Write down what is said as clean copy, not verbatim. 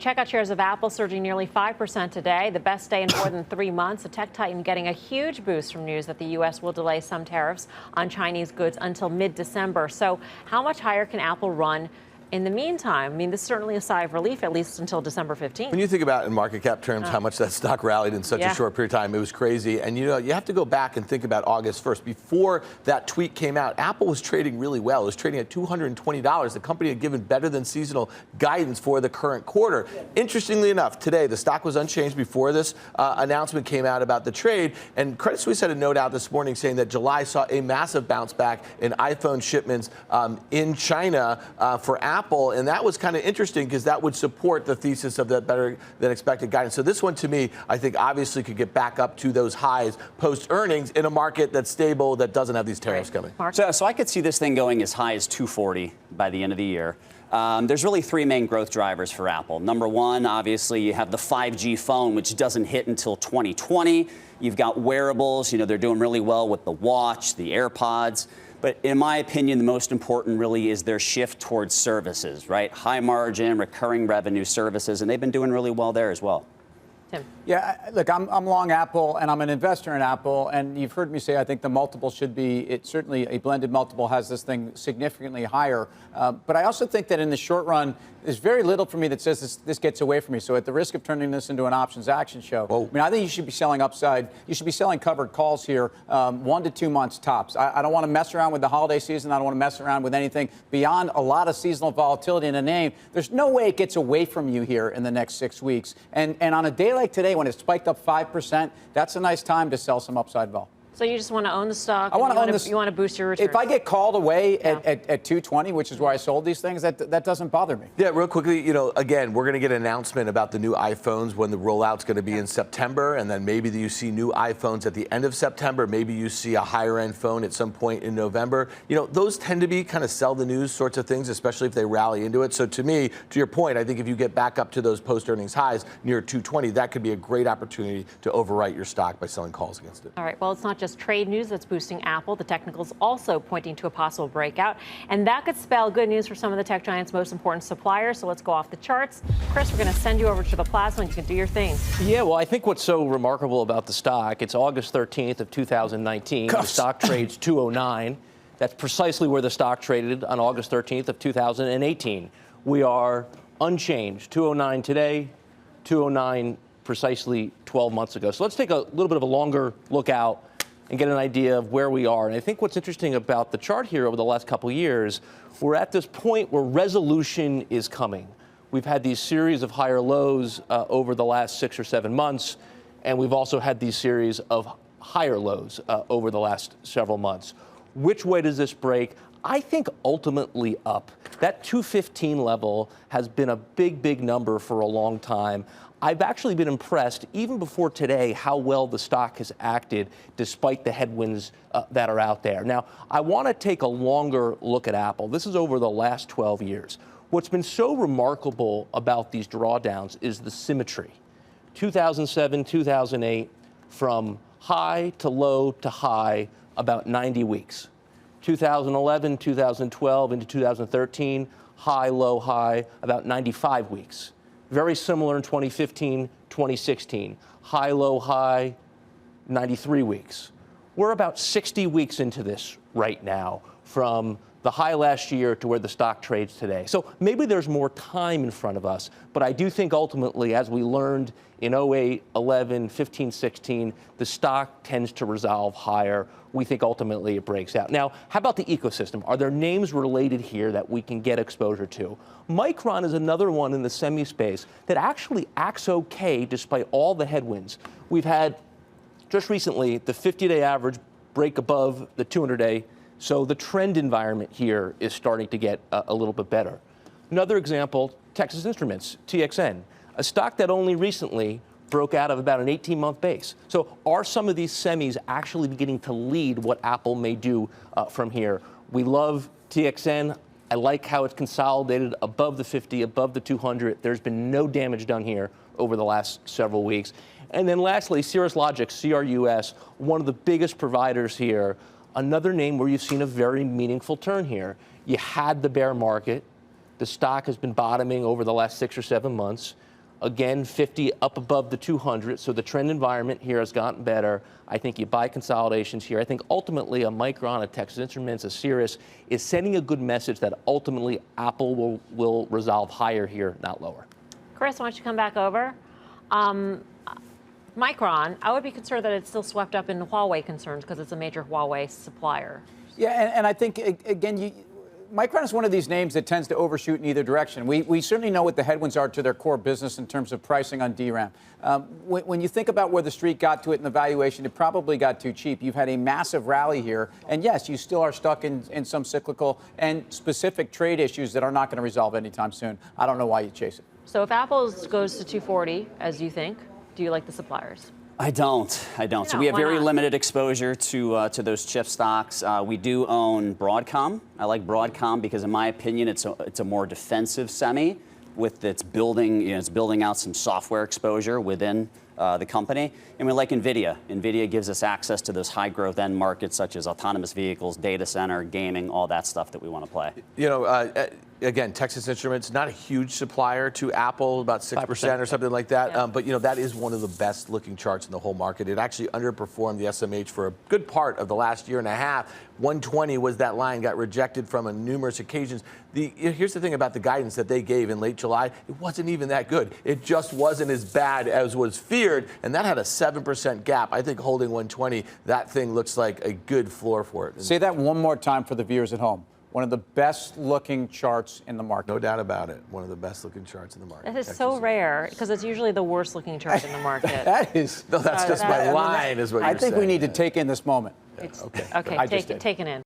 checkout shares of Apple surging nearly 5% today, the best day in more than 3 months. The tech titan getting a huge boost from news that the U.S. will delay some tariffs on Chinese goods until mid-December. So how much higher can Apple run in the meantime? I mean, this is certainly a sigh of relief, at least until December 15th. When you think about in market cap terms how much that stock rallied in such a short period of time, it was crazy. And you have to go back and think about August 1st. Before that tweet came out, Apple was trading really well. It was trading at $220. The company had given better than seasonal guidance for the current quarter. Interestingly enough, today the stock was unchanged before this announcement came out about the trade. And Credit Suisse had a note out this morning saying that July saw a massive bounce back in iPhone shipments in China for Apple, and that was kind of interesting because that would support the thesis of that better than expected guidance. So this one, to me, I think obviously could get back up to those highs post earnings in a market that's stable, that doesn't have these tariffs coming. So I could see this thing going as high as 240 by the end of the year. There's really three main growth drivers for Apple. Number one, obviously, you have the 5G phone, which doesn't hit until 2020. You've got wearables. They're doing really well with the watch, the AirPods. But in my opinion, the most important really is their shift towards services, right? High margin, recurring revenue services, and they've been doing really well there as well. Tim. Yeah, look, I'm long Apple, and I'm an investor in Apple, and you've heard me say I think the multiple should be, certainly a blended multiple has this thing significantly higher. But I also think that in the short run, there's very little for me that says this gets away from me. So at the risk of turning this into an options action show, I mean, I think you should be selling upside. You should be selling covered calls here 1 to 2 months tops. I don't want to mess around with the holiday season. I don't want to mess around with anything beyond a lot of seasonal volatility in a name. There's no way it gets away from you here in the next 6 weeks. And on a day like today, when it spiked up 5%, that's a nice time to sell some upside vol. So you just want to own the stock? I want to own this. You want to boost your returns? If I get called away at 220, which is where I sold these things, that doesn't bother me. Yeah, real quickly, again, we're going to get an announcement about the new iPhones when the rollout's going to be in September, and then maybe you see new iPhones at the end of September. Maybe you see a higher-end phone at some point in November. Those tend to be kind of sell the news sorts of things, especially if they rally into it. So to me, to your point, I think if you get back up to those post-earnings highs near 220, that could be a great opportunity to overwrite your stock by selling calls against it. All right, well, it's not just trade news that's boosting Apple. The technicals also pointing to a possible breakout, and that could spell good news for some of the tech giants' most important suppliers. So let's go off the charts. Chris, we're going to send you over to the plasma and you can do your thing. Yeah, well, I think what's so remarkable about the stock, it's August 13th of 2019. The stock trades 209. That's precisely where the stock traded on August 13th of 2018. We are unchanged. 209 today, 209 precisely 12 months ago. So let's take a little bit of a longer look out and get an idea of where we are. And I think what's interesting about the chart here over the last couple of years, we're at this point where resolution is coming. We've had these series of higher lows over the last 6 or 7 months, and we've also had these series of higher lows over the last several months. Which way does this break? I think ultimately up. That 215 level has been a big, big number for a long time. I've actually been impressed, even before today, how well the stock has acted despite the headwinds that are out there. Now, I want to take a longer look at Apple. This is over the last 12 years. What's been so remarkable about these drawdowns is the symmetry. 2007, 2008, from high to low to high, about 90 weeks. 2011, 2012, into 2013, high, low, high, about 95 weeks. Very similar in 2015, 2016. High, low, high, 93 weeks. We're about 60 weeks into this right now, from the high last year to where the stock trades today. So maybe there's more time in front of us, but I do think ultimately, as we learned in 08, 11, 15, 16, the stock tends to resolve higher. We think ultimately it breaks out. Now, how about the ecosystem? Are there names related here that we can get exposure to? Micron is another one in the semi space that actually acts okay despite all the headwinds. We've had just recently the 50-day average break above the 200-day. So the trend environment here is starting to get a little bit better. Another example, Texas Instruments, TXN, a stock that only recently broke out of about an 18-month base. So are some of these semis actually beginning to lead what Apple may do from here? We love TXN. I like how it's consolidated above the 50, above the 200. There's been no damage done here over the last several weeks. And then lastly, Cirrus Logic, CRUS, one of the biggest providers here. Another name where you've seen a very meaningful turn here. You had the bear market. The stock has been bottoming over the last 6 or 7 months. Again, 50 up above the 200. So the trend environment here has gotten better. I think you buy consolidations here. I think ultimately a Micron, a Texas Instruments, a Cirrus is sending a good message that ultimately Apple will resolve higher here, not lower. Chris, why don't you come back over? Micron, I would be concerned that it's still swept up in Huawei concerns because it's a major Huawei supplier. Yeah, and I think, again, Micron is one of these names that tends to overshoot in either direction. We certainly know what the headwinds are to their core business in terms of pricing on DRAM. When you think about where the street got to it and the valuation, it probably got too cheap. You've had a massive rally here. And yes, you still are stuck in some cyclical and specific trade issues that are not going to resolve anytime soon. I don't know why you chase it. So if Apple goes to 240, as you think, do you like the suppliers? I don't. So we have very limited exposure to those chip stocks. We do own Broadcom. I like Broadcom because, in my opinion, it's a more defensive semi with its building out some software exposure within the company. And we like NVIDIA. NVIDIA gives us access to those high growth end markets such as autonomous vehicles, data center, gaming, all that stuff that we want to play. You know, again, Texas Instruments, not a huge supplier to Apple, about 6% or something like that. Yeah. But, you know, that is one of the best looking charts in the whole market. It actually underperformed the SMH for a good part of the last year and a half. 120 was that line, got rejected from on numerous occasions. Here's the thing about the guidance that they gave in late July. It wasn't even that good. It just wasn't as bad as was feared, and that had a 7% gap. I think holding 120, that thing looks like a good floor for it. Say that one more time for the viewers at home. One of the best looking charts in the market. No doubt about it. One of the best looking charts in the market. That is so rare because it's usually the worst looking chart in the market. That is. No, that's just my line, is what you're saying. I think we need to take in this moment. Okay, take it in.